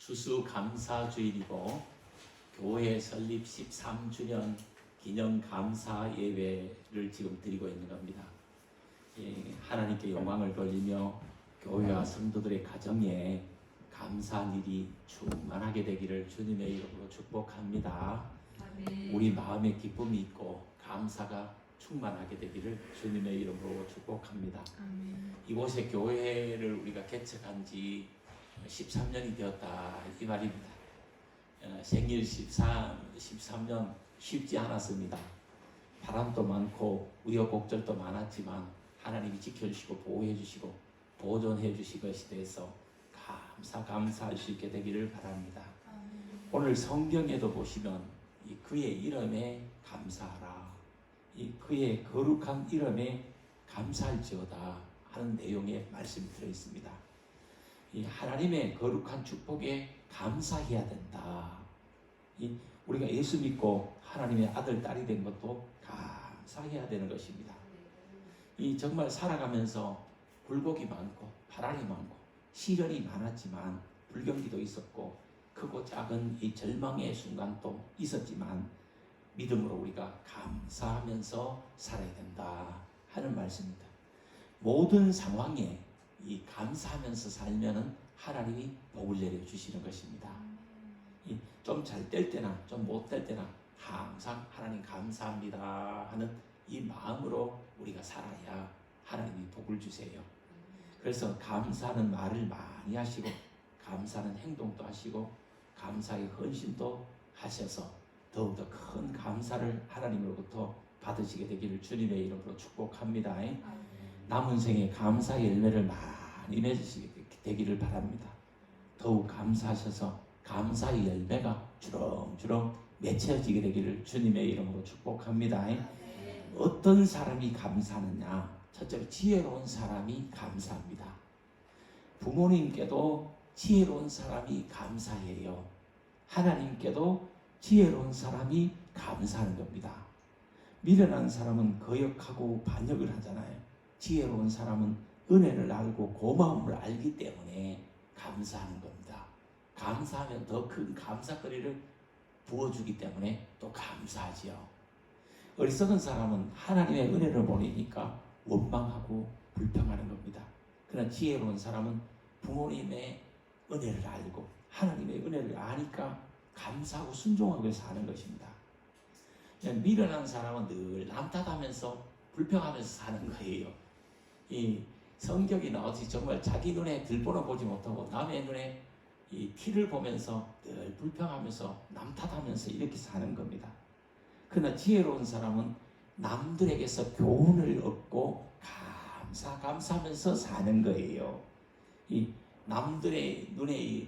추수감사주일이고 교회 설립 13주년 기념 감사 예배를 지금 드리고 있는 겁니다. 하나님께 영광을 돌리며 교회와 성도들의 가정에 감사한 일이 충만하게 되기를 주님의 이름으로 축복합니다. 우리 마음에 기쁨이 있고 감사가 충만하게 되기를 주님의 이름으로 축복합니다. 이곳에 교회를 우리가 개척한 지 13년이 되었다 이 말입니다. 생일 13년 쉽지 않았습니다. 바람도 많고 우여곡절도 많았지만 하나님이 지켜주시고 보호해주시고 보존해주신 것에 대해서 감사할 수 있게 되기를 바랍니다. 오늘 성경에도 보시면 그의 이름에 감사하라, 그의 거룩한 이름에 감사할지어다 하는 내용의 말씀이 들어있습니다. 하나님의 거룩한 축복에 감사해야 된다. 우리가 예수 믿고 하나님의 아들, 딸이 된 것도 감사해야 되는 것입니다. 정말 살아가면서 굴곡이 많고 바람이 많고 시련이 많았지만 불경기도 있었고 크고 작은 이 절망의 순간도 있었지만 믿음으로 우리가 감사하면서 살아야 된다 하는 말씀입니다. 모든 상황에 감사하면서 살면은 하나님이 복을 내려주시는 것입니다. 좀 잘 될 때나 좀 못 될 때나 항상 하나님 감사합니다 하는 이 마음으로 우리가 살아야 하나님이 복을 주세요. 그래서 감사하는 말을 많이 하시고 감사하는 행동도 하시고 감사의 헌신도 하셔서 더욱더 큰 감사를 하나님으로부터 받으시게 되기를 주님의 이름으로 축복합니다. 남은 생에 감사의 열매를 많이 맺으시게 되기를 바랍니다. 더욱 감사하셔서 감사의 열매가 주렁주렁 맺혀지게 되기를 주님의 이름으로 축복합니다. 어떤 사람이 감사하느냐? 첫째로 지혜로운 사람이 감사합니다. 부모님께도 지혜로운 사람이 감사해요. 하나님께도 지혜로운 사람이 감사하는 겁니다. 미련한 사람은 거역하고 반역을 하잖아요. 지혜로운 사람은 은혜를 알고 고마움을 알기 때문에 감사하는 겁니다. 감사하면 더 큰 감사거리를 부어주기 때문에 또 감사하지요. 어리석은 사람은 하나님의 은혜를 모르니까 원망하고 불평하는 겁니다. 그러나 지혜로운 사람은 부모님의 은혜를 알고 하나님의 은혜를 아니까 감사하고 순종하고 사는 것입니다. 미련한 사람은 늘 남 탓하면서 불평하면서 사는 거예요. 이 성격이 나오지 정말 자기 눈에 들보나 보지 못하고 남의 눈에 이 티를 보면서 늘 불평하면서 남 탓하면서 이렇게 사는 겁니다. 그러나 지혜로운 사람은 남들에게서 교훈을 얻고 감사하면서 사는 거예요. 이 남들의 눈에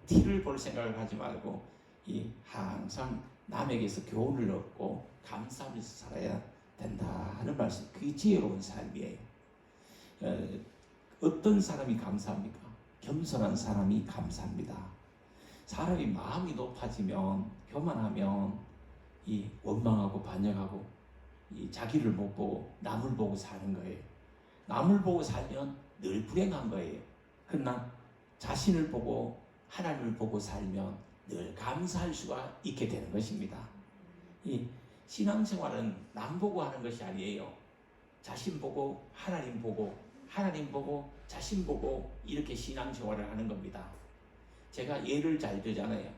티를 볼 생각을 하지 말고 항상 남에게서 교훈을 얻고 감사하면서 살아야 된다 하는 말씀. 그게 지혜로운 삶이에요. 어떤 사람이 감사합니까? 겸손한 사람이 감사합니다. 사람이 마음이 높아지면 교만하면 원망하고 반역하고 자기를 못 보고 남을 보고 사는 거예요. 남을 보고 살면 늘 불행한 거예요. 그러나 자신을 보고 하나님을 보고 살면 늘 감사할 수가 있게 되는 것입니다. 신앙생활은 남 보고 하는 것이 아니에요. 자신 보고 하나님 보고 자신 보고 이렇게 신앙생활을 하는 겁니다. 제가 예를 잘 들잖아요.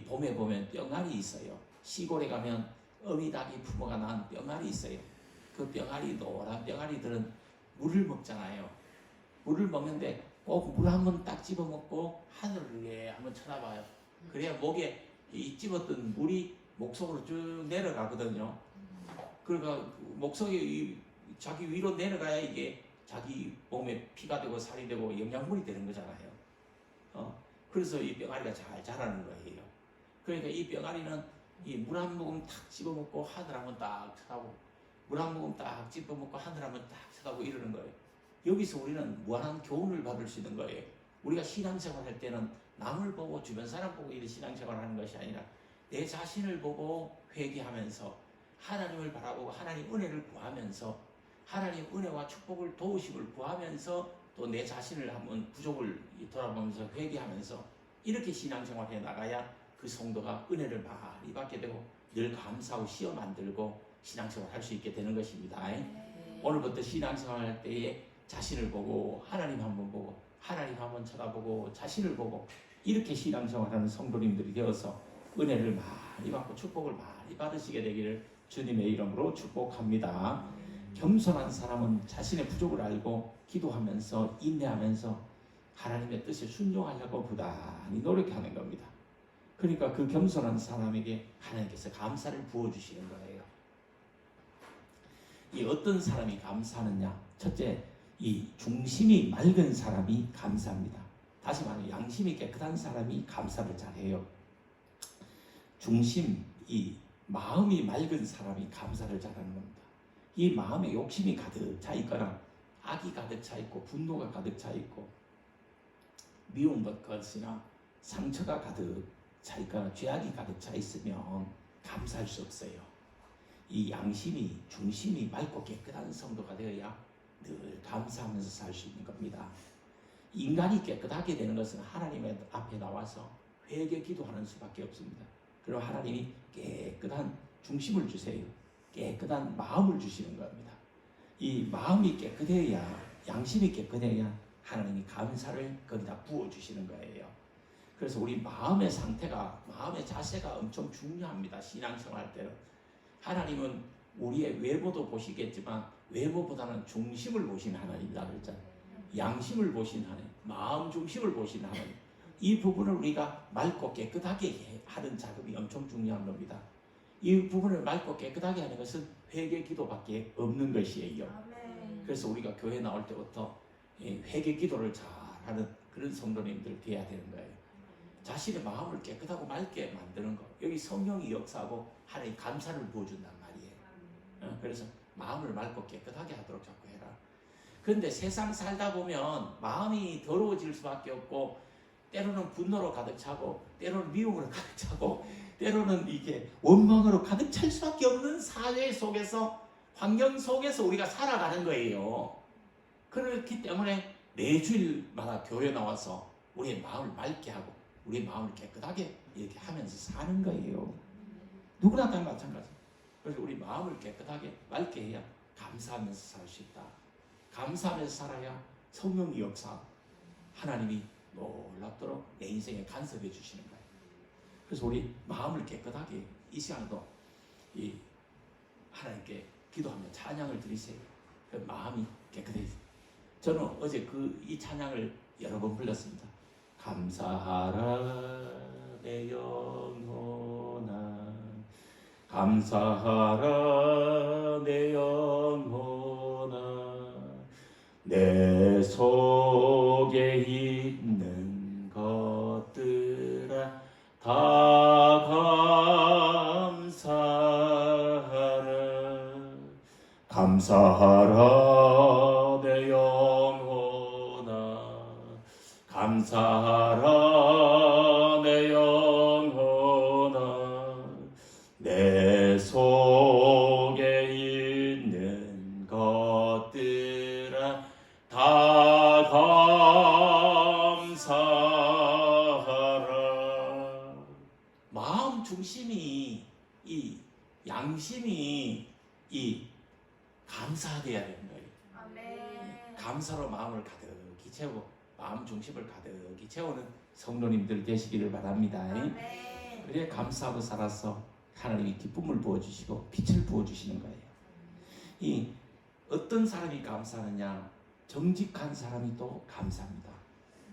봄에 보면 뿅알이 있어요. 시골에 가면 어미닭이 품어가 난 뿅알이 있어요. 그 뿅알이 노란 뿅알이들은 물을 먹잖아요. 물을 먹는데 꼭 물 한 번 딱 집어 먹고 하늘을 위에 한번 쳐다봐요. 그래야 목에 집었던 물이 목속으로 쭉 내려가거든요. 그러니까 목속에 자기 위로 내려가야 이게 자기 몸에 피가 되고 살이 되고 영양분이 되는 거잖아요. 그래서 이 뿅아리가 잘 자라는 거예요. 그러니까 이 뿅아리는 물 한 모금 탁 집어먹고 하늘 한번 딱 쳐다보고 물 한 모금 딱 집어먹고 하늘 한번 딱 쳐다보고 이러는 거예요. 여기서 우리는 무한한 교훈을 받을 수 있는 거예요. 우리가 신앙생활 할 때는 남을 보고 주변 사람 보고 이런 신앙생활 하는 것이 아니라 내 자신을 보고 회개하면서 하나님을 바라보고 하나님 은혜를 구하면서 하나님 은혜와 축복을 도우심을 구하면서 또 내 자신을 한번 부족을 돌아보면서 회개하면서 이렇게 신앙생활 해 나가야 그 성도가 은혜를 많이 받게 되고 늘 감사하고 시험 만들고 신앙생활 할 수 있게 되는 것입니다. 오늘부터 신앙생활 할 때에 자신을 보고 하나님 한번 보고 하나님 한번 쳐다보고 자신을 보고 이렇게 신앙생활하는 성도님들이 되어서 은혜를 많이 받고 축복을 많이 받으시게 되기를 주님의 이름으로 축복합니다. 겸손한 사람은 자신의 부족을 알고 기도하면서 인내하면서 하나님의 뜻에 순종하려고 부단히 노력하는 겁니다. 그러니까 그 겸손한 사람에게 하나님께서 감사를 부어주시는 거예요. 이 어떤 사람이 감사하느냐? 첫째, 이 중심이 맑은 사람이 감사합니다. 다시 말해 양심이 깨끗한 사람이 감사를 잘해요. 중심, 이 마음이 맑은 사람이 감사를 잘하는 겁니다. 이 마음에 욕심이 가득 차 있거나 악이 가득 차 있고 분노가 가득 차 있고 미운 것이나 상처가 가득 차 있거나 죄악이 가득 차 있으면 감사할 수 없어요. 이 양심이 중심이 맑고 깨끗한 성도가 되어야 늘 감사하면서 살 수 있는 겁니다. 인간이 깨끗하게 되는 것은 하나님의 앞에 나와서 회개 기도하는 수밖에 없습니다. 그럼 하나님이 깨끗한 중심을 주세요. 깨끗한 마음을 주시는 겁니다. 이 마음이 깨끗해야 양심이 깨끗해야 하나님이 감사를 거기다 부어주시는 거예요. 그래서 우리 마음의 상태가 마음의 자세가 엄청 중요합니다. 신앙생활 할 때는 하나님은 우리의 외모도 보시겠지만 외모보다는 중심을 보시는 하나님이다 그랬잖아요. 양심을 보신 하나님, 마음 중심을 보신 하나님. 이 부분을 우리가 맑고 깨끗하게 하는 작업이 엄청 중요한 겁니다. 이 부분을 맑고 깨끗하게 하는 것은 회개 기도밖에 없는 것이에요. 그래서 우리가 교회 나올 때부터 회개 기도를 잘하는 그런 성도님들 되어야 되는 거예요. 자신의 마음을 깨끗하고 맑게 만드는 거. 여기 성령이 역사하고 하나님 감사를 부어준단 말이에요. 그래서 마음을 맑고 깨끗하게 하도록 자꾸 해라. 그런데 세상 살다 보면 마음이 더러워질 수밖에 없고 때로는 분노로 가득 차고 때로는 미움으로 가득 차고 때로는 이게 원망으로 가득 찰 수밖에 없는 사회 속에서 환경 속에서 우리가 살아가는 거예요. 그렇기 때문에 매주일마다 교회 나와서 우리의 마음을 맑게 하고 우리의 마음을 깨끗하게 이렇게 하면서 사는 거예요. 누구나 다 마찬가지. 그래서 우리 마음을 깨끗하게 맑게 해야 감사하면서 살 수 있다. 감사하면서 살아야 성령이 역사 하나님이 놀랍도록 내 인생에 간섭해 주시는 거예요. 그래서 우리 마음을 깨끗하게 이 시간에도 이 하나님께 기도하며 찬양을 드리세요. 그 마음이 깨끗해지세요. 저는 어제 이 찬양을 여러 번 불렀습니다. 감사하라 내 영혼아 감사하라 내 영혼아 내 속에 있는 것들아 다 감사하라 감사하라 내 영혼아 감사하라 내 영혼아 내 속에 있는 것들아 다 감사하라. 마음 중심이 이 양심이 이 감사되어야 되는 거예요. 아멘. 감사로 마음을 가득히 채우고 마음 중심을 가득히 채우는 성도님들 되시기를 바랍니다. 아멘. 그래 감사하고 살아서 하나님이 기쁨을 부어주시고 빛을 부어주시는 거예요. 이 어떤 사람이 감사하느냐? 정직한 사람이 또 감사합니다.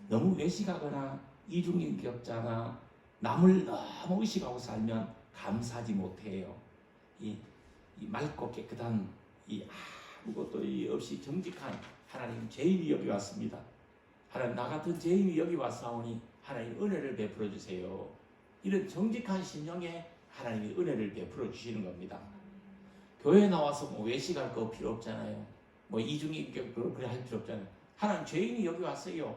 너무 외식하거나 이중인격자나 남을 너무 의식하고 살면 감사하지 못해요. 이 맑고 깨끗한 이 아무것도 없이 정직한 하나님 죄인이 여기 왔습니다. 하나님 나 같은 죄인이 여기 왔사오니 하나님 은혜를 베풀어 주세요. 이런 정직한 심령에 하나님이 은혜를 베풀어 주시는 겁니다. 교회에 나와서 뭐 외식할 거 필요 없잖아요. 뭐 이중인격 그래 할 필요 없잖아요. 하나님 죄인이 여기 왔어요.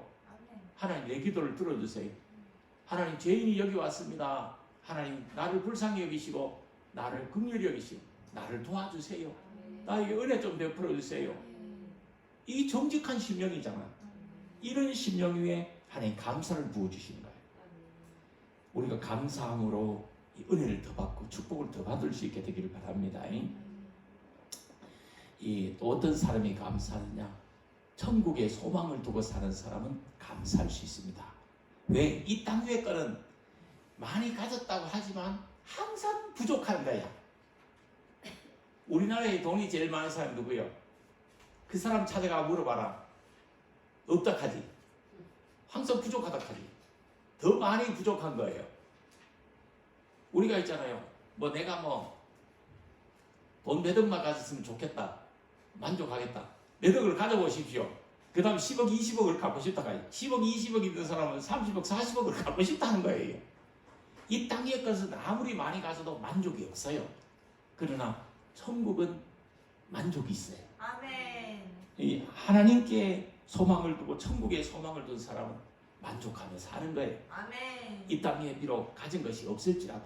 하나님 내 기도를 들어주세요. 하나님 죄인이 여기 왔습니다. 하나님 나를 불쌍히 여기시고 나를 긍휼히 여기시고 나를 도와주세요. 나에게 은혜 좀 베풀어 주세요. 이 정직한 심령이잖아. 이런 심령 위에 하나님 감사를 부어주시는 거예요. 우리가 감사함으로 이 은혜를 더 받고 축복을 더 받을 수 있게 되기를 바랍니다. 또 어떤 사람이 감사하느냐? 천국에 소망을 두고 사는 사람은 감사할 수 있습니다. 왜? 이 땅 위의 거는 많이 가졌다고 하지만 항상 부족한 거야. 우리나라에 돈이 제일 많은 사람이 누구예요? 그 사람 찾아가 물어봐라. 없다 하지. 항상 부족하다 하지. 더 많이 부족한 거예요. 우리가 있잖아요. 내가 돈 몇 억만 가졌으면 좋겠다. 만족하겠다. 몇 억을 가져보십시오. 그 다음 10억, 20억을 갖고 싶다. 10억, 20억 있는 사람은 30억, 40억을 갖고 싶다는 거예요. 이 땅의 것은 아무리 많이 가져도 만족이 없어요. 그러나 천국은 만족이 있어요. 아멘. 이 하나님께 소망을 두고 천국에 소망을 둔 사람은 만족하며 사는 거예요. 아멘. 이 땅에 비록 가진 것이 없을지라도,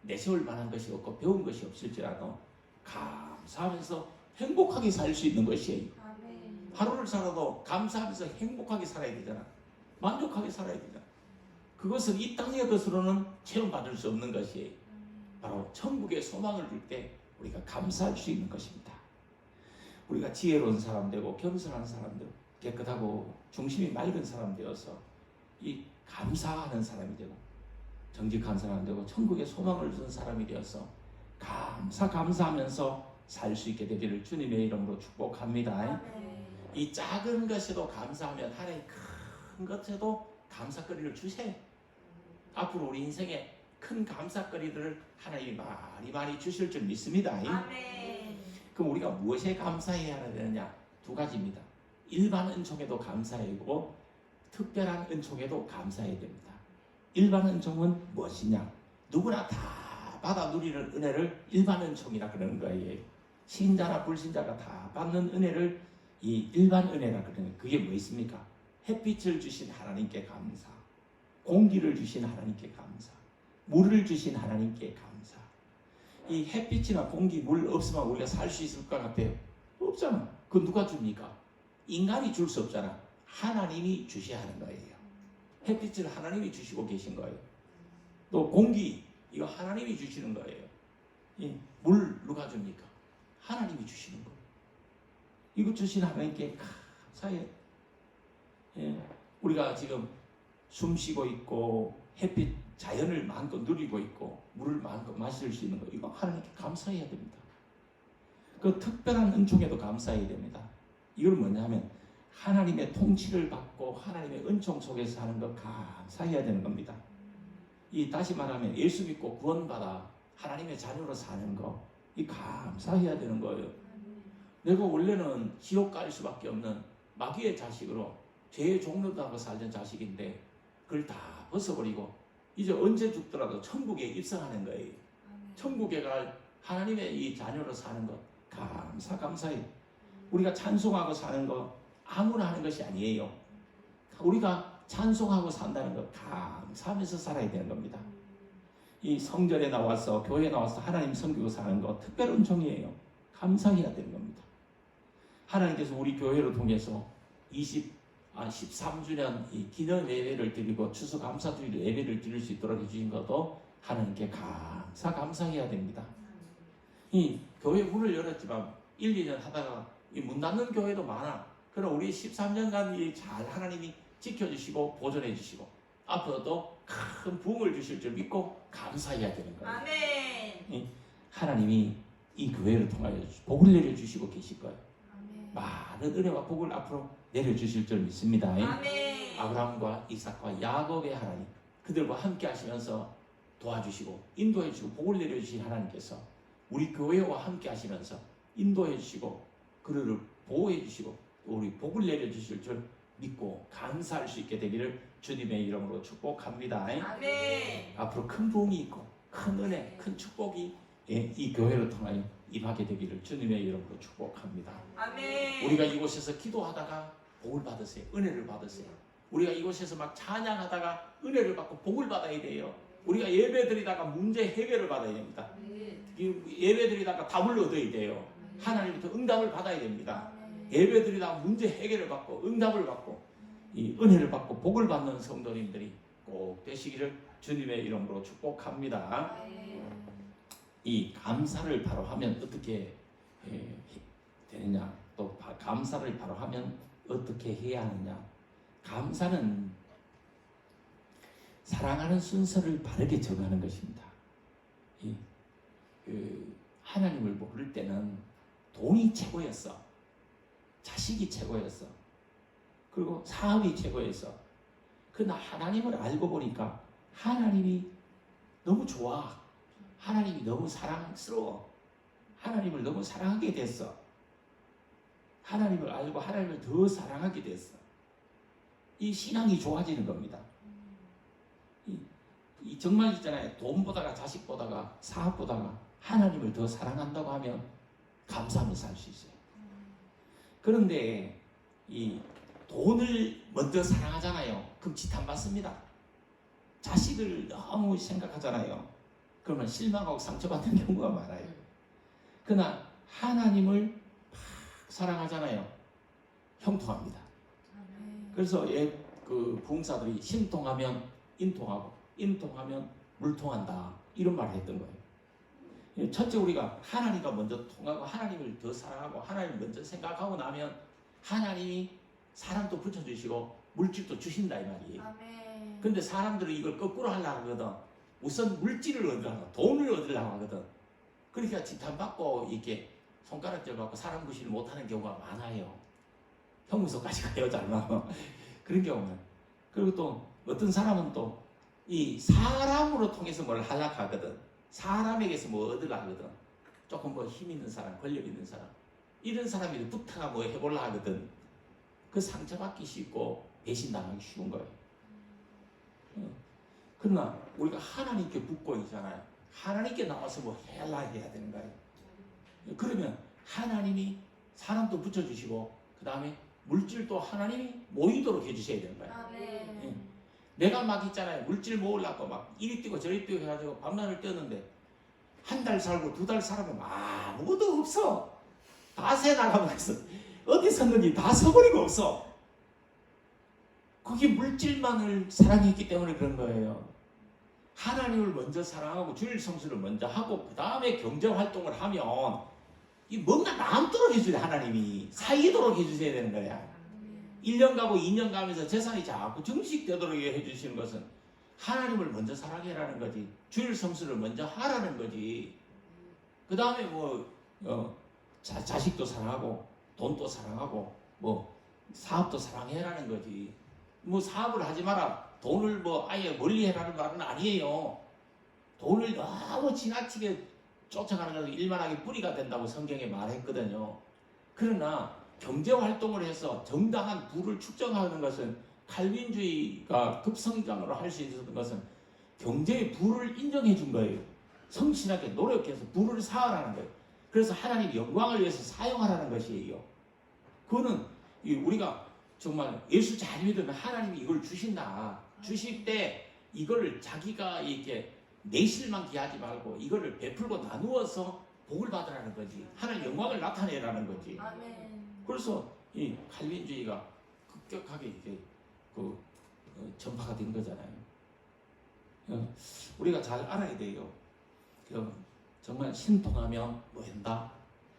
내세울 만한 것이 없고 배운 것이 없을지라도 감사하면서 행복하게 살 수 있는 것이에요. 아멘. 하루를 살아도 감사하면서 행복하게 살아야 되잖아. 만족하게 살아야 되잖아. 그것은 이 땅의 것으로는 체험받을 수 없는 것이에요. 바로 천국의 소망을 둘 때 우리가 감사할 수 있는 것입니다. 우리가 지혜로운 사람 되고 겸손한 사람 되고 깨끗하고 중심이 맑은 사람 되어서 이 감사하는 사람이 되고 정직한 사람 되고 천국의 소망을 둔 사람이 되어서 감사하면서 살 수 있게 되기를 주님의 이름으로 축복합니다. 아멘. 이 작은 것에도 감사하면 하나님 큰 것에도 감사거리를 주세요. 앞으로 우리 인생에 큰 감사거리들을 하나님이 많이 주실 줄 믿습니다. 아멘. 그럼 우리가 무엇에 감사해야 되느냐? 두 가지입니다. 일반 은총에도 감사해야 되고 특별한 은총에도 감사해야 됩니다. 일반 은총은 무엇이냐? 누구나 다 받아 누리는 은혜를 일반 은총이라 그러는 거예요. 신자나 불신자가 다 받는 은혜를 이 일반 은혜라 그러는 거예요. 그게 뭐 있습니까? 햇빛을 주신 하나님께 감사, 공기를 주신 하나님께 감사, 물을 주신 하나님께 감사. 이 햇빛이나 공기, 물 없으면 우리가 살 수 있을 것 같아요? 없잖아. 그건 누가 줍니까? 인간이 줄 수 없잖아. 하나님이 주셔야 하는 거예요. 햇빛을 하나님이 주시고 계신 거예요. 또 공기, 이거 하나님이 주시는 거예요. 이 물 누가 줍니까? 하나님이 주시는 거예요. 이거 주신 하나님께 감사해. 우리가 지금 숨 쉬고 있고 햇빛 자연을 마음껏 누리고 있고 물을 마음껏 마실 수 있는 거, 이거 하나님께 감사해야 됩니다. 그 특별한 은총에도 감사해야 됩니다. 이걸 뭐냐면 하나님의 통치를 받고 하나님의 은총 속에서 사는 거 감사해야 되는 겁니다. 이 다시 말하면 예수 믿고 구원받아 하나님의 자녀로 사는 거, 이 감사해야 되는 거예요. 내가 원래는 지옥 갈 수밖에 없는 마귀의 자식으로 죄의 종로하고 살던 자식인데 그걸 다 벗어버리고 이제 언제 죽더라도 천국에 입성하는 거예요. 천국에 갈 하나님의 이 자녀로 사는 것 감사해요. 우리가 찬송하고 사는 거 아무나 하는 것이 아니에요. 우리가 찬송하고 산다는 것 감사하면서 살아야 되는 겁니다. 이 성전에 나와서 교회에 나와서 하나님 섬기고 사는 것 특별 은총이에요. 감사해야 되는 겁니다. 하나님께서 우리 교회를 통해서 13주년 이 기념 예배를 드리고 추수감사주일 예배를 드릴 수 있도록 해주신 것도 하나님께 감사해야 됩니다. 이 교회 문을 열었지만 1, 2년 하다가 이 문 닫는 교회도 많아. 그럼 우리 13년간 잘 하나님이 지켜주시고 보존해 주시고 앞으로도 큰 부흥을 주실 줄 믿고 감사해야 되는 거예요. 아멘. 하나님이 이 교회를 통하여 복을 내려주시고 계실 거예요. 아멘. 많은 은혜와 복을 앞으로 내려주실 줄 믿습니다. 아멘. 아브라함과 이삭과 야곱의 하나님, 그들과 함께 하시면서 도와주시고 인도해 주시고 복을 내려주신 하나님께서 우리 교회와 함께 하시면서 인도해 주시고 그들을 보호해 주시고 우리 복을 내려주실 줄 믿고 감사할 수 있게 되기를 주님의 이름으로 축복합니다. 아멘. 앞으로 큰 부흥이 있고 큰 은혜, 큰 축복이 이 교회를 통하여 임하게 되기를 주님의 이름으로 축복합니다. 아멘. 우리가 이곳에서 기도하다가 복을 받으세요. 은혜를 받으세요. 우리가 이곳에서 막 찬양하다가 은혜를 받고 복을 받아야 돼요. 우리가 예배드리다가 문제 해결을 받아야 됩니다. 예배드리다가 답을 얻어야 돼요. 하나님부터 응답을 받아야 됩니다. 예배드리다가 문제 해결을 받고 응답을 받고 이 은혜를 받고 복을 받는 성도님들이 꼭 되시기를 주님의 이름으로 축복합니다. 아멘. 이 감사를 바로 하면 어떻게 되느냐, 또 감사를 바로 하면 어떻게 해야 하느냐. 감사는 사랑하는 순서를 바르게 정하는 것입니다. 하나님을 모를 때는 돈이 최고였어, 자식이 최고였어, 그리고 사업이 최고였어. 그러나 하나님을 알고 보니까 하나님이 너무 좋아, 하나님이 너무 사랑스러워, 하나님을 너무 사랑하게 됐어. 하나님을 알고 하나님을 더 사랑하게 됐어. 이 신앙이 좋아지는 겁니다. 이 정말 있잖아요. 돈보다가 자식보다가 사업보다가 하나님을 더 사랑한다고 하면 감사하며 살 수 있어요. 그런데 이 돈을 먼저 사랑하잖아요. 그럼 지탄 받습니다. 자식을 너무 생각하잖아요. 그러면 실망하고 상처받는 경우가 많아요. 그러나 하나님을 막 사랑하잖아요. 형통합니다. 그래서 그 부흥사들이 신통하면 인통하고 인통하면 물통한다, 이런 말을 했던 거예요. 첫째, 우리가 하나님과 먼저 통하고 하나님을 더 사랑하고 하나님을 먼저 생각하고 나면 하나님이 사람도 붙여주시고 물질도 주신다, 이 말이에요. 근데 사람들은 이걸 거꾸로 하려고 하거든. 우선 물질을 얻으려고, 돈을 얻으려고 하거든. 그러니까 지탄받고 이렇게 손가락질 받고 사람 구실을 못하는 경우가 많아요. 형무소까지 가요, 잘만. 그런 경우는. 그리고 또 어떤 사람은 또 이 사람으로 통해서 뭘 하려고 하거든. 사람에게서 뭐 얻으려고 하거든. 조금 뭐 힘 있는 사람, 권력 있는 사람, 이런 사람이 붙어가 뭐 해보려고 하거든. 그 상처받기 쉽고 배신당하기 쉬운 거예요. 그러나 우리가 하나님께 붙고 있잖아요. 하나님께 나와서 뭐 해야 되는 거예요. 그러면 하나님이 사람도 붙여주시고 그 다음에 물질도 하나님이 모이도록 해주셔야 되는 거예요. 내가 막 있잖아요. 물질 모으려고 막 이리 뛰고 저리 뛰고 해가지고 밤낮을 뛰었는데 한 달 살고 두 달 살면 아무것도 없어. 다 새나가면서 어디 섰는지 다 서버리고 없어. 그게 물질만을 사랑했기 때문에 그런 거예요. 하나님을 먼저 사랑하고 주일 성수를 먼저 하고 그 다음에 경제활동을 하면 이 뭔가 남도록 해주세요. 하나님이 사이도록 해주셔야 되는 거야. 1년 가고 2년 가면서 재산이 자꾸 증식되도록 해주시는 것은 하나님을 먼저 사랑해라는 거지. 주일 성수를 먼저 하라는 거지. 그 다음에 뭐 자식도 사랑하고 돈도 사랑하고 뭐 사업도 사랑해라는 거지. 뭐 사업을 하지 마라, 돈을 뭐 아예 멀리 해라는 말은 아니에요. 돈을 너무 지나치게 쫓아가는 것은 일만하게 뿌리가 된다고 성경에 말했거든요. 그러나 경제활동을 해서 정당한 부를 축적하는 것은 칼빈주의가 급성장으로 할 수 있었던 것은 경제의 부를 인정해 준 거예요. 성실하게 노력해서 부를 쌓으라는 거예요. 그래서 하나님 영광을 위해서 사용하라는 것이에요. 그거는 우리가 정말 예수 잘 믿으면 하나님이 이걸 주신다. 주실 때 이거를 자기가 이렇게 내실만 기하지 말고 이거를 베풀고 나누어서 복을 받으라는 거지. 하나님 영광을 나타내라는 거지. 그래서 이 칼빈주의가 급격하게 이렇게 전파가 된 거잖아요. 우리가 잘 알아야 돼요. 정말 신통하면 뭐 한다?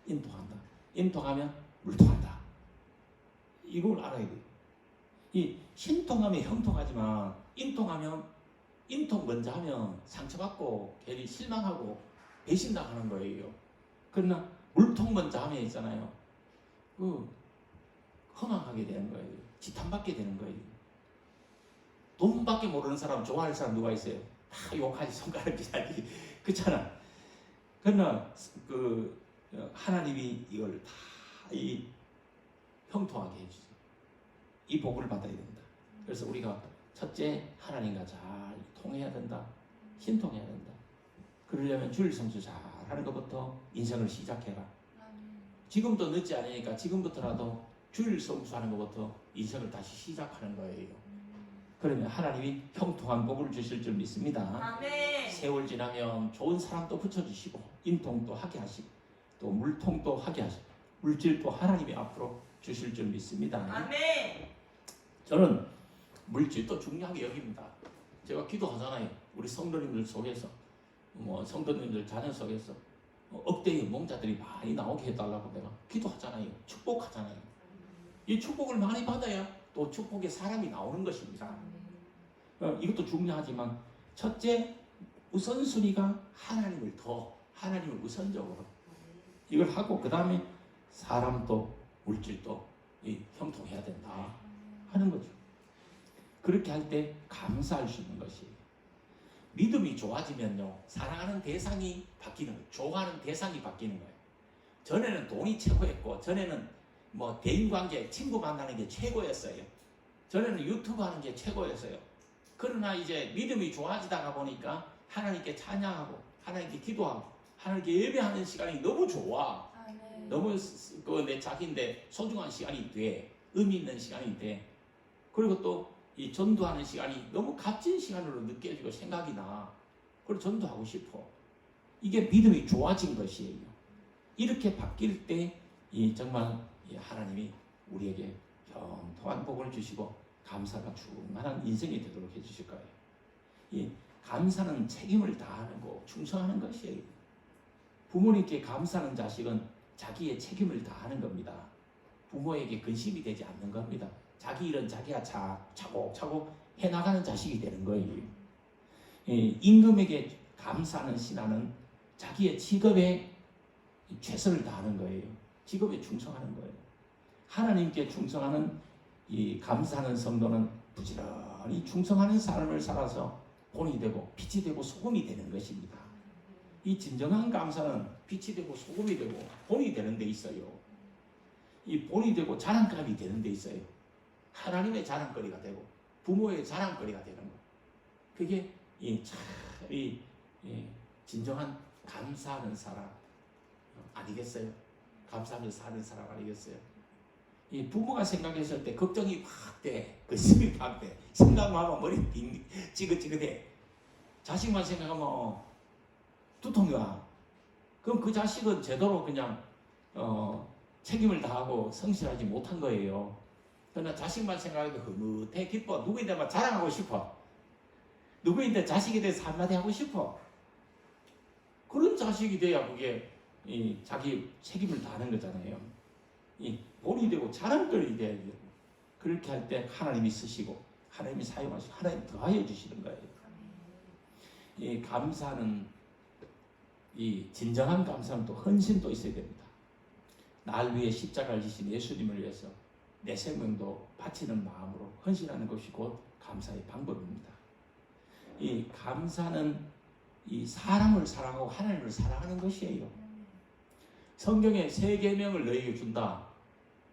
인통한다. 인통하면 물통한다. 이걸 알아야 돼요. 이 신통하면 형통하지만 인통하면 인통 먼저 하면 상처받고 괜히 실망하고 배신당하는 거예요. 그러나 물통 먼저 하면 있잖아요. 허망하게 되는 거예요. 지탄받게 되는 거예요. 돈밖에 모르는 사람 좋아할 사람 누가 있어요? 다 욕하지, 손가락질하지. 그렇잖아. 그러나 하나님이 이걸 다 형통하게 해주세요. 이 복을 받아야 된다. 그래서 우리가 첫째, 하나님과 잘 통해야 된다. 신통해야 된다. 그러려면 주일 성수 잘 하는 것부터 인생을 시작해라. 지금도 늦지 않으니까 지금부터라도 주일 성수하는 것부터 인생을 다시 시작하는 거예요. 그러면 하나님이 형통한 복을 주실 줄 믿습니다. 아멘. 세월 지나면 좋은 사람도 붙여주시고 인통도 하게 하시고 또 물통도 하게 하시고 물질도 하나님이 앞으로 주실 줄 믿습니다. 아멘. 저는 물질도 중요하게 여깁니다. 제가 기도하잖아요. 우리 성도님들 속에서, 성도님들 자녀 속에서 억대의 몽자들이 많이 나오게 해달라고 내가 기도하잖아요. 축복하잖아요. 이 축복을 많이 받아야 또 축복의 사람이 나오는 것입니다. 이것도 중요하지만 첫째 우선순위가 하나님을 우선적으로 이걸 하고 그 다음에 사람도 물질도 형통해야 된다 하는 거죠. 그렇게 할 때 감사할 수 있는 것이에요. 믿음이 좋아지면요, 사랑하는 대상이 바뀌는 거예요. 좋아하는 대상이 바뀌는 거예요. 전에는 돈이 최고였고, 전에는 대인관계, 친구 만나는 게 최고였어요. 전에는 유튜브 하는 게 최고였어요. 그러나 이제 믿음이 좋아지다가 보니까 하나님께 찬양하고, 하나님께 기도하고, 하나님께 예배하는 시간이 너무 좋아. 너무 내 자기인데 소중한 시간이 돼. 의미 있는 시간이 돼. 그리고 또 이 전도하는 시간이 너무 값진 시간으로 느껴지고 생각이 나. 그리고 전도하고 싶어. 이게 믿음이 좋아진 것이에요. 이렇게 바뀔 때 정말 하나님이 우리에게 형통한 복을 주시고 감사가 충만한 인생이 되도록 해주실 거예요. 이 감사는 책임을 다하는 거, 충성하는 것이에요. 부모님께 감사하는 자식은 자기의 책임을 다하는 겁니다. 부모에게 근심이 되지 않는 겁니다. 자기 일은 자기가 차곡차곡 해나가는 자식이 되는 거예요. 임금에게 감사하는 신하는 자기의 직업에 최선을 다하는 거예요. 직업에 충성하는 거예요. 하나님께 충성하는 이 감사하는 성도는 부지런히 충성하는 삶을 살아서 본이 되고 빛이 되고 소금이 되는 것입니다. 이 진정한 감사는 빛이 되고 소금이 되고 본이 되는 데 있어요. 이 본이 되고 자랑감이 되는 데 있어요. 하나님의 자랑거리가 되고 부모의 자랑거리가 되는 거. 그게 진정한 감사하는 사람 아니겠어요? 감사하면서 사는 사람 아니겠어요? 이 부모가 생각했을 때 걱정이 확 돼. 근심이 확 돼. 생각만 하면 머리 찌긋찌긋해. 자식만 생각하면 두통이 와. 그럼 그 자식은 제대로 그냥 책임을 다하고 성실하지 못한 거예요. 그러나 자식만 생각해도 흐뭇해 기뻐. 누구인데만 자랑하고 싶어. 누구인데 자식에 대해서 한마디 하고 싶어. 그런 자식이 돼야 그게 자기 책임을 다하는 거잖아요. 본이 되고 자랑거리 돼야 돼요. 그렇게 할 때 하나님이 쓰시고 하나님이 사용하시고 하나님이 더하여 주시는 거예요. 이 감사는 진정한 감사는 또 헌신도 있어야 됩니다. 날 위해 십자가를 지신 예수님을 위해서 내 생명도 바치는 마음으로 헌신하는 것이 곧 감사의 방법입니다. 이 감사는 사람을 사랑하고 하나님을 사랑하는 것이에요. 성경에 세 계명을 너희에게 준다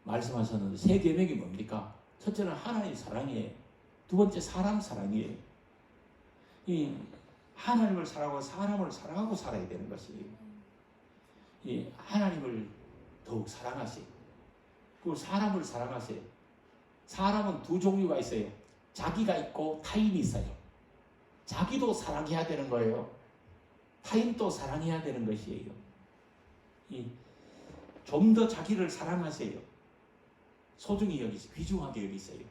말씀하셨는데 세 계명이 뭡니까? 첫째는 하나님 사랑이에요. 두 번째 사람 사랑이에요. 하나님을 사랑하고 사람을 사랑하고 살아야 되는 것이에요. 하나님을 더욱 사랑하세요. 그리고 사람을 사랑하세요. 사람은 두 종류가 있어요. 자기가 있고 타인이 있어요. 자기도 사랑해야 되는 거예요. 타인도 사랑해야 되는 것이에요. 좀 더 자기를 사랑하세요. 소중히 여기세요. 귀중하게 여기세요.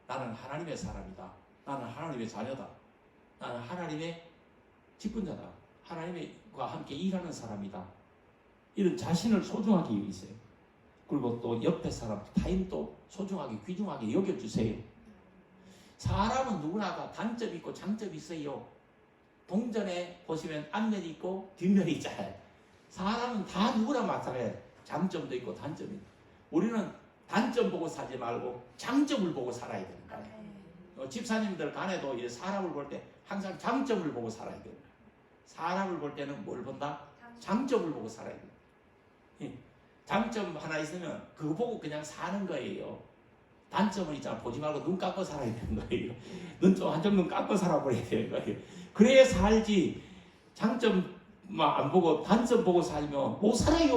나는 하나님의 사람이다. 나는 하나님의 자녀다. 나는 하나님의 직분자다. 하나님과 함께 일하는 사람이다. 이런 자신을 소중하게 여기세요. 그리고 또 옆에 사람, 타인도 소중하게 귀중하게 여겨주세요. 사람은 누구나 다 단점이 있고 장점이 있어요. 동전에 보시면 앞면이 있고 뒷면이 있잖아요. 사람은 다 누구나 마찬가지예요. 장점도 있고 단점이 있고. 우리는 단점 보고 살지 말고 장점을 보고 살아야 되는 거예요. 집사님들 간에도 사람을 볼 때 항상 장점을 보고 살아야 돼요. 사람을 볼 때는 뭘 본다? 장점을 보고 살아야 돼요. 장점 하나 있으면 그거 보고 그냥 사는 거예요. 단점은 있잖아. 보지 말고 눈 감고 살아야 되는 거예요. 눈 좀 한쪽 눈 감고 살아버려야 되는 거예요. 그래야 살지. 장점 안 보고 단점 보고 살면 못 살아요.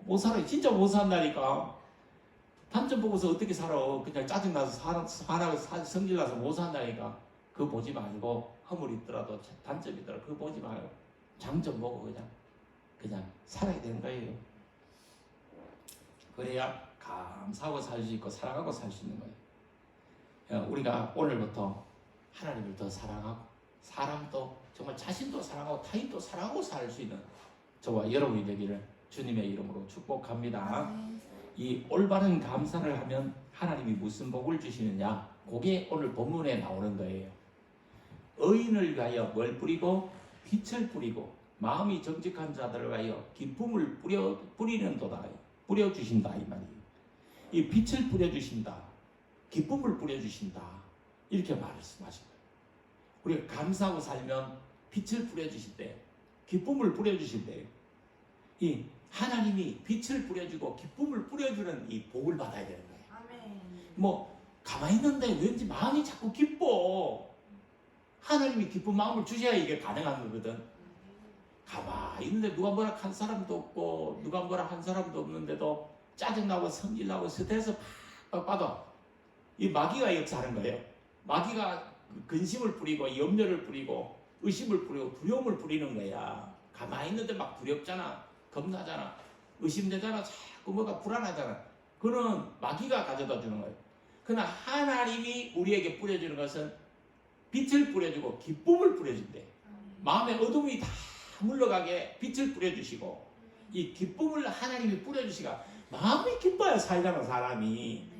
못 살아요. 진짜 못 산다니까. 단점 보고서 어떻게 살아. 그냥 짜증나서 화나고 성질나서 못 산다니까. 그거 보지 말고 허물 있더라도 단점 있더라도 그거 보지 말고 장점 보고 그냥 살아야 되는 거예요. 그래야 감사하고 살 수 있고 사랑하고 살 수 있는 거예요. 우리가 오늘부터 하나님을 더 사랑하고 사람도 정말 자신도 사랑하고 타인도 사랑하고 살 수 있는 저와 여러분이 되기를 주님의 이름으로 축복합니다. 이 올바른 감사를 하면 하나님이 무슨 복을 주시느냐, 그게 오늘 본문에 나오는 거예요. 의인을 위하여 뭘 뿌리고 빛을 뿌리고 마음이 정직한 자들을 위하여 기쁨을 뿌리는도다, 뿌려주신다 이 말이에요. 이 빛을 뿌려주신다, 기쁨을 뿌려주신다, 이렇게 말씀하신 거예요. 우리가 감사하고 살면 빛을 뿌려주실 때, 기쁨을 뿌려주실 때, 이 하나님이 빛을 뿌려주고 기쁨을 뿌려주는 이 복을 받아야 되는 거예요. 아멘. 뭐 가만히 있는데 왠지 마음이 자꾸 기뻐. 하나님이 기쁜 마음을 주셔야 이게 가능한 거거든. 가만히 있는데 누가 뭐라 한 사람도 없고 누가 뭐라 한 사람도 없는데도 짜증나고 성질나고 스트레스 팍 받아. 이 마귀가 역사하는 거예요. 마귀가 근심을 뿌리고 염려를 뿌리고 의심을 뿌리고 두려움을 뿌리는 거야. 가만히 있는데 막 두렵잖아, 겁나잖아, 의심되잖아, 자꾸 뭐가 불안하잖아. 그는 마귀가 가져다 주는 거예요. 그러나 하나님이 우리에게 뿌려주는 것은 빛을 뿌려주고 기쁨을 뿌려준대. 마음의 어둠이 다 물러가게 빛을 뿌려주시고 이 기쁨을 하나님이 뿌려주시가 마음이 기뻐야 살잖아 사람이.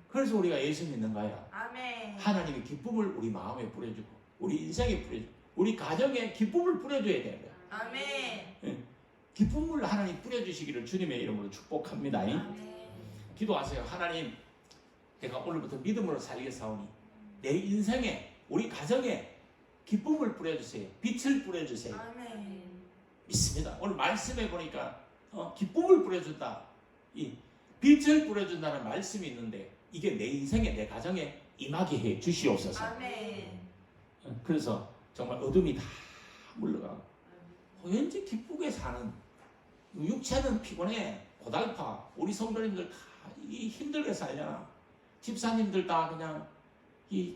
그래서 우리가 예수 믿는 거야. 아멘. 하나님이 기쁨을 우리 마음에 뿌려주고 우리 인생에 뿌려주고 우리 가정에 기쁨을 뿌려줘야 되는 거야. 아멘. 기쁨을 하나님 뿌려주시기를 주님의 이름으로 축복합니다. 아멘. 기도하세요. 하나님, 내가 오늘부터 믿음으로 살겠사오니 내 인생에 우리 가정에 기쁨을 뿌려주세요. 빛을 뿌려주세요. 아멘. 믿습니다. 오늘 말씀해 보니까 기쁨을 뿌려준다, 이 빛을 뿌려준다는 말씀이 있는데 이게 내 인생에 내 가정에 임하게 해 주시옵소서. 아멘. 그래서 정말 어둠이 다 물러가고 왠지 기쁘게 사는, 육체는 피곤해 고달파, 우리 성도님들 다 힘들게 살잖아. 집사님들 다 그냥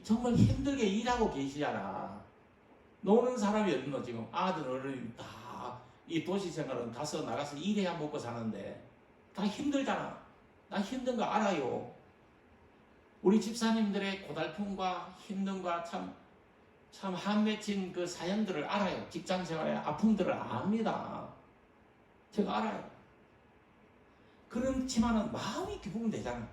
정말 힘들게 일하고 계시잖아. 노는 사람이 없노. 지금 아들 어른이 다 이 도시 생활은 가서 나가서 일해야 먹고 사는데 다 힘들잖아. 나 힘든 거 알아요. 우리 집사님들의 고달픔과 힘듦과 참 한맺힌 그 사연들을 알아요. 직장 생활의 아픔들을 압니다. 제가 알아요. 그렇지만은 마음이 기쁘면 되잖아.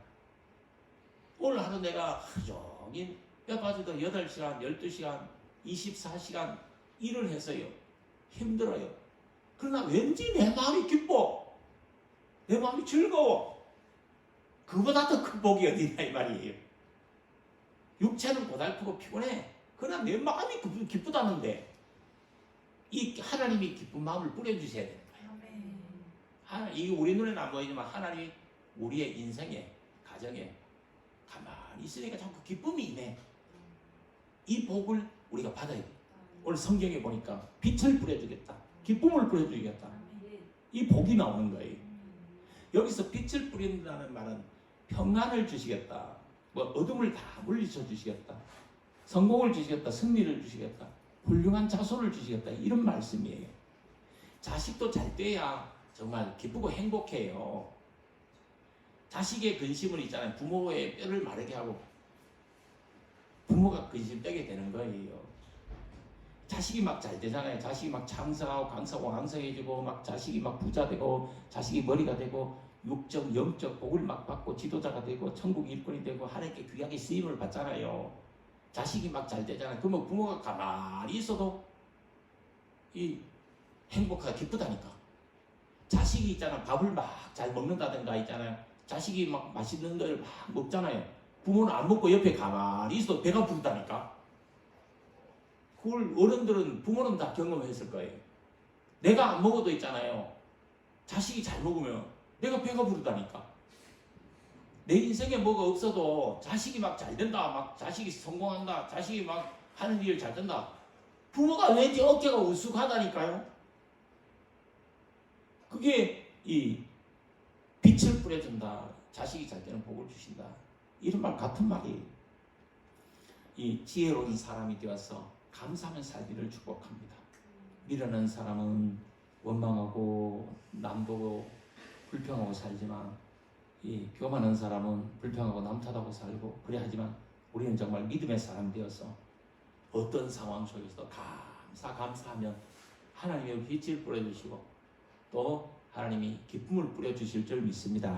오늘 하루 내가 하루 종일 뼈 빠져도 8시간, 12시간, 24시간 일을 했어요. 힘들어요. 그러나 왠지 내 마음이 기뻐. 내 마음이 즐거워. 그보다 더 큰 복이 어디냐 이 말이에요. 육체는 고달프고 피곤해. 그러나 내 마음이 기쁘다는데 이 하나님이 기쁜 마음을 뿌려주셔야 되는 거예요. 이게 우리 눈에는 안 보이지만 하나님이 우리의 인생에, 가정에 가만히 있으니까 자꾸 기쁨이 있네. 이 복을 우리가 받아야 돼. 오늘 성경에 보니까 빛을 뿌려주겠다, 기쁨을 뿌려주겠다, 이 복이 나오는 거예요. 여기서 빛을 뿌린다는 말은 평안을 주시겠다, 뭐 어둠을 다 물리쳐 주시겠다, 성공을 주시겠다, 승리를 주시겠다, 훌륭한 자손을 주시겠다, 이런 말씀이에요. 자식도 잘 돼야 정말 기쁘고 행복해요. 자식의 근심을 있잖아요. 부모의 뼈를 마르게 하고 부모가 근심 떼게 되는 거예요. 자식이 막 잘 되잖아요. 자식이 막 장성하고 강성해지고 막 자식이 막 부자 되고 자식이 머리가 되고 육적 영적 복을 막 받고 지도자가 되고 천국 일꾼이 되고 하나님께 귀하게 쓰임을 받잖아요. 자식이 막 잘 되잖아요. 그러면 부모가 가만히 있어도 이 행복하다, 기쁘다니까. 자식이 있잖아, 밥을 막 잘 먹는다든가 있잖아요. 자식이 막 맛있는 걸 막 먹잖아요. 부모는 안 먹고 옆에 가만히 있어도 배가 부르다니까. 그걸 어른들은, 부모는 다 경험했을 거예요. 내가 안 먹어도 있잖아요. 자식이 잘 먹으면 내가 배가 부르다니까. 내 인생에 뭐가 없어도 자식이 막 잘 된다, 막 자식이 성공한다, 자식이 막 하는 일 잘 된다. 부모가 왠지 어깨가 우쑥하다니까요. 그게 이 빛을 뿌려준다, 자식이 잘 되는 복을 주신다, 이런 말 같은 말이에요. 이 지혜로운 사람이 되어서 감사하며 살기를 축복합니다. 미련한 사람은 원망하고 남보고 불평하고 살지만 이 교만한 사람은 불평하고 남 탓하고 살고 그래. 하지만 우리는 정말 믿음의 사람 되어서 어떤 상황 속에서도 감사하면 하나님의 빛을 뿌려주시고 또 하나님이 기쁨을 뿌려주실 줄 믿습니다.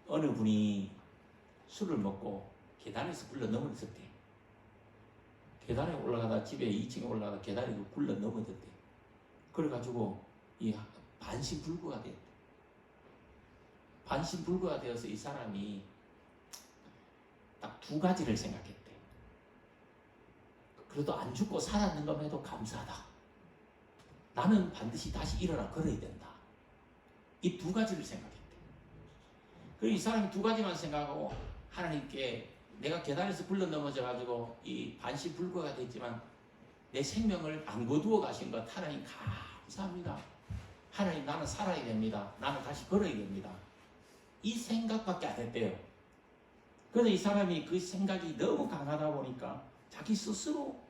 어느 분이 술을 먹고 계단에서 굴러 넘어졌대. 계단에 올라가다 집에 2층에 올라가다 계단에 굴러 넘어졌대. 그래가지고 이 반신불구가 됐대. 반신불구가 되어서 이 사람이 딱 두 가지를 생각했대. 그래도 안 죽고 살았는 것에도 감사하다. 나는 반드시 다시 일어나 걸어야 된다. 이 두 가지를 생각했대. 그리고 이 사람이 두 가지만 생각하고 하나님께 내가 계단에서 굴러 넘어져가지고 이 반신불구가 됐지만 내 생명을 안 거두어 가신 것 하나님 감사합니다. 하나님 나는 살아야 됩니다. 나는 다시 걸어야 됩니다. 이 생각밖에 안 했대요. 그래서 이 사람이 그 생각이 너무 강하다 보니까 자기 스스로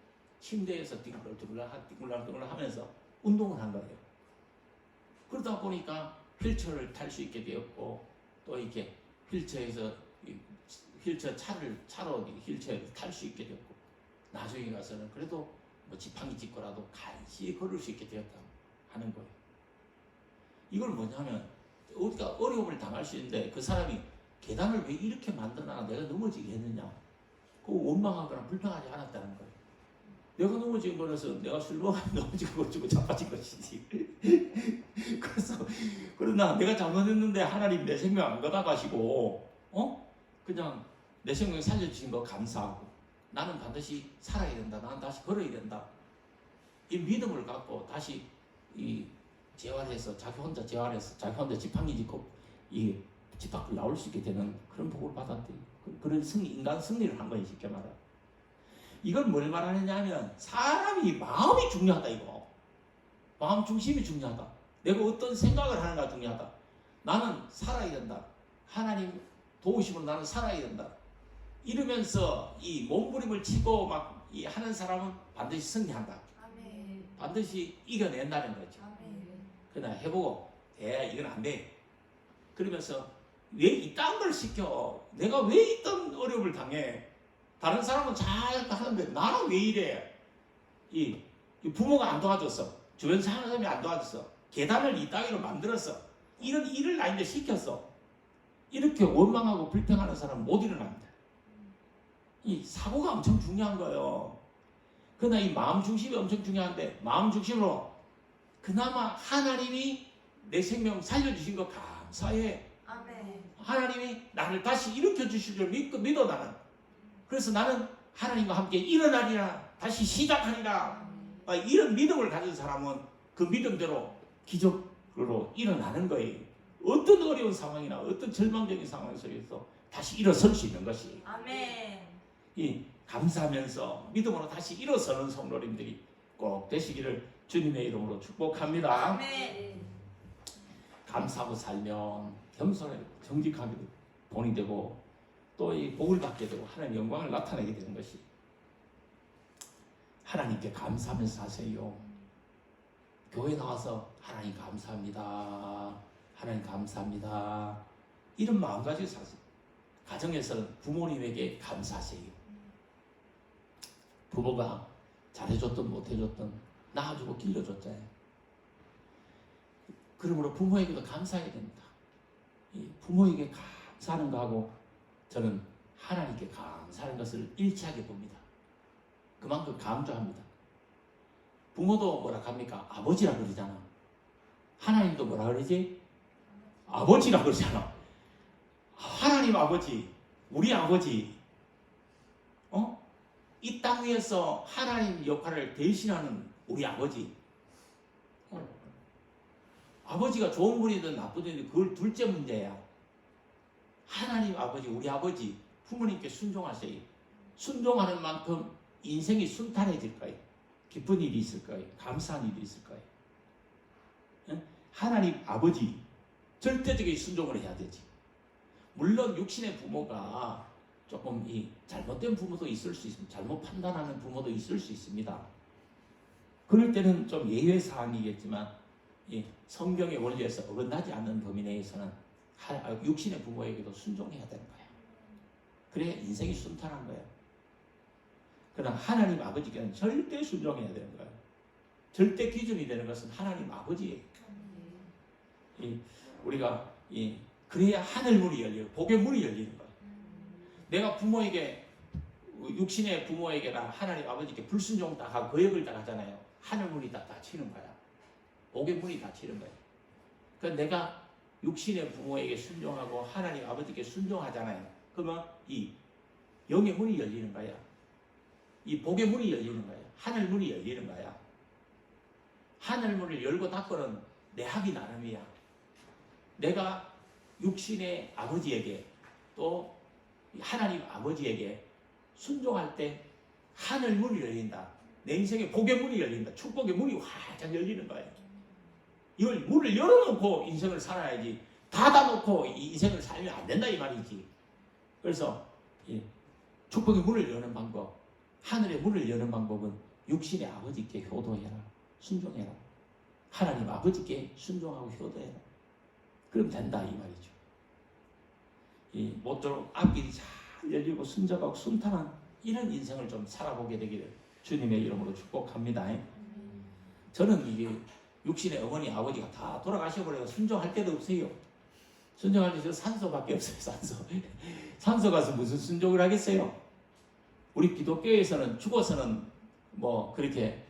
침대에서 뒹굴라뒹굴라 하면서 운동을 한 거예요. 그러다 보니까 휠체어를 탈 수 있게 되었고 또 이렇게 차로 휠체어를 탈 수 있게 되었고 나중에 가서는 그래도 뭐 지팡이 짚고라도 간신히 걸을 수 있게 되었다 하는 거예요. 이걸 뭐냐면 우리가 어려움을 당할 수 있는데 그 사람이 계단을 왜 이렇게 만드나 내가 넘어지게 했느냐 그거 원망하거나 불평하지 않았다는 거예요. 내가 넘어진 거라서 내가 술 먹으면 넘어지고 어쩌고 자빠진 것이지. 그러나 내가 잘못했는데 하나님 내 생명 안 걷어가시고 그냥 내 생명 살려주신 거 감사하고 나는 반드시 살아야 된다. 나는 다시 걸어야 된다. 이 믿음을 갖고 다시 이 재활해서 자기 혼자 재활해서 자기 혼자 지팡이 짚고 이 집 밖을 나올 수 있게 되는 그런 복을 받았대요. 그런 인간 승리를 한 거예요. 쉽게 말하면. 이건 뭘 말하느냐 하면 사람이 마음이 중요하다 이거. 마음 중심이 중요하다. 내가 어떤 생각을 하는가 중요하다. 나는 살아야 된다. 하나님 도우심으로 나는 살아야 된다. 이러면서 이 몸부림을 치고 막 이 하는 사람은 반드시 승리한다. 아멘. 반드시 이겨낸다는 거죠. 아멘. 그러나 해보고 이건 안 돼. 그러면서 왜 이딴 걸 시켜? 내가 왜 이딴 어려움을 당해? 다른 사람은 잘 하는데 나는 왜 이래? 이 부모가 안 도와줬어. 주변 사람이 안 도와줬어. 계단을 이 따위로 만들었어. 이런 일을 나한테 시켰어. 이렇게 원망하고 불평하는 사람은 못 일어납니다. 이 사고가 엄청 중요한 거예요. 그러나 이 마음 중심이 엄청 중요한데 마음 중심으로 그나마 하나님이 내 생명 살려주신 거 감사해. 아멘. 하나님이 나를 다시 일으켜 주실 줄 믿어 나는. 그래서 나는 하나님과 함께 일어나리라. 다시 시작하리라. 이런 믿음을 가진 사람은 그 믿음대로 기적으로 일어나는 거예요. 어떤 어려운 상황이나 어떤 절망적인 상황 속에서 다시 일어설 수 있는 것이. 아멘. 이 감사하면서 믿음으로 다시 일어서는 성도님들이 꼭 되시기를 주님의 이름으로 축복합니다. 아멘. 감사하고 살면 겸손하게 정직하게 본이 되고 또 이 복을 받게 되고 하나님의 영광을 나타내게 되는 것이 하나님께 감사하면서 사세요. 교회 나와서 하나님 감사합니다. 하나님 감사합니다. 이런 마음 가지고 사세요. 가정에서는 부모님에게 감사하세요. 부모가 잘해줬든 못해줬든 낳아주고 길러줬잖아요. 그러므로 부모에게도 감사해야 됩니다. 이 부모에게 감사하는 거하고 저는 하나님께 감사하는 것을 일치하게 봅니다. 그만큼 강조합니다. 부모도 뭐라 합니까? 아버지라 그러잖아. 하나님도 뭐라 그러지? 아버지라 그러잖아. 하나님 아버지, 우리 아버지, 이 땅 위에서 하나님 역할을 대신하는 우리 아버지. 아버지가 좋은 분이든 나쁜 분이든 그걸 둘째 문제야. 하나님 아버지, 우리 아버지, 부모님께 순종하세요. 순종하는 만큼 인생이 순탄해질 거예요. 기쁜 일이 있을 거예요. 감사한 일이 있을 거예요. 하나님 아버지, 절대적인 순종을 해야 되지. 물론 육신의 부모가 조금 이 잘못된 부모도 있을 수 있습니다. 잘못 판단하는 부모도 있을 수 있습니다. 그럴 때는 좀 예외 사항이겠지만 이 성경의 원리에서 어긋나지 않는 범위 내에서는 육신의 부모에게도 순종해야 되는 거예요. 그래야 인생이 순탄한 거예요. 그러나 하나님 아버지께는 절대 순종해야 되는 거예요. 절대 기준이 되는 것은 하나님 아버지예요. 우리가 그래야 하늘 문이 열리고 복의 문이 열리는 거예요. 내가 부모에게 육신의 부모에게나 하나님 아버지께 불순종 다 하고 거역을 다 하잖아요. 하늘 문이 다 닫히는 거야. 복의 문이 닫히는 거예요. 그러니까 내가 육신의 부모에게 순종하고 하나님 아버지께 순종하잖아요. 그러면 이 영의 문이 열리는 거야. 이 복의 문이 열리는 거야. 하늘 문이 열리는 거야. 하늘 문을 열고 닫고는 내 합이 나름이야. 내가 육신의 아버지에게 또 하나님 아버지에게 순종할 때 하늘 문이 열린다. 내 인생에 복의 문이 열린다. 축복의 문이 활짝 열리는 거예요. 이걸 문을 열어놓고 인생을 살아야지 닫아놓고 이 인생을 살면 안 된다 이 말이지. 그래서 축복의 문을 여는 방법, 하늘의 문을 여는 방법은 육신의 아버지께 효도해라. 순종해라. 하나님 아버지께 순종하고 효도해라. 그럼 된다 이 말이죠. 모쪼록 앞길이 잘 열리고 순적하고 순탄한 이런 인생을 좀 살아보게 되기를 주님의 이름으로 축복합니다. 저는 이게 육신의 어머니 아버지가 다 돌아가셔버려서 순종할 데도 없어요. 순종할 때 산소밖에 없어요. 산소 가서 무슨 순종을 하겠어요? 우리 기독교에서는 죽어서는 뭐 그렇게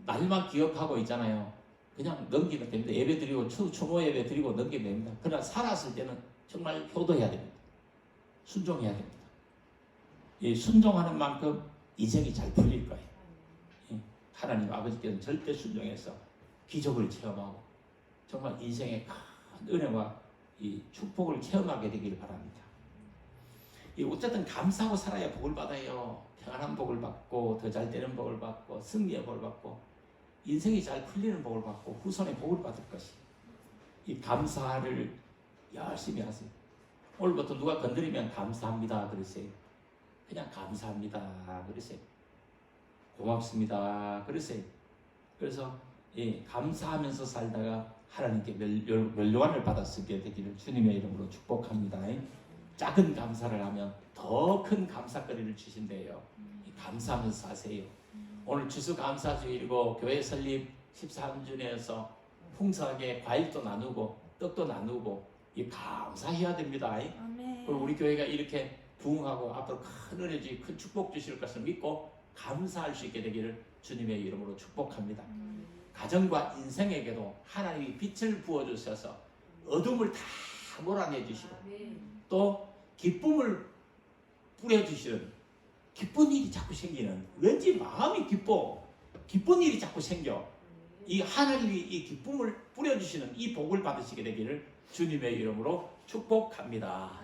날만 기억하고 있잖아요. 그냥 넘기면 됩니다. 예배 드리고 추모 예배 드리고 넘기면 됩니다. 그러나 살았을 때는 정말 효도해야 됩니다. 순종해야 됩니다. 이 순종하는 만큼 인생이 잘 풀릴 거예요. 하나님 아버지께는 절대 순종해서 기적을 체험하고 정말 인생의 큰 은혜와 이 축복을 체험하게 되기를 바랍니다. 어쨌든 감사하고 살아야 복을 받아요. 평안한 복을 받고 더 잘 되는 복을 받고 승리의 복을 받고 인생이 잘 풀리는 복을 받고 후손의 복을 받을 것이. 이 감사를 열심히 하세요. 오늘부터 누가 건드리면 감사합니다 그러세요. 그냥 감사합니다 그러세요. 고맙습니다 그러세요. 그래서 감사하면서 살다가 하나님께 멸류관을 받았으게 되기를 주님의 이름으로 축복합니다. 작은 감사를 하면 더 큰 감사거리를 주신대요. 감사하면서 사세요. 오늘 추수감사주일이고 교회 설립 13주년에서 풍성하게 과일도 나누고 떡도 나누고 감사해야 됩니다. 그리고 우리 교회가 이렇게 부흥하고 앞으로 큰 은혜 주시 큰 축복 주실 것을 믿고 감사할 수 있게 되기를 주님의 이름으로 축복합니다. 가정과 인생에게도 하나님이 빛을 부어주셔서 어둠을 다 몰아내주시고 또 기쁨을 뿌려주시는 기쁜 일이 자꾸 생기는 왠지 마음이 기쁜 일이 자꾸 생겨. 이 하나님이 이 기쁨을 뿌려주시는 이 복을 받으시게 되기를 주님의 이름으로 축복합니다.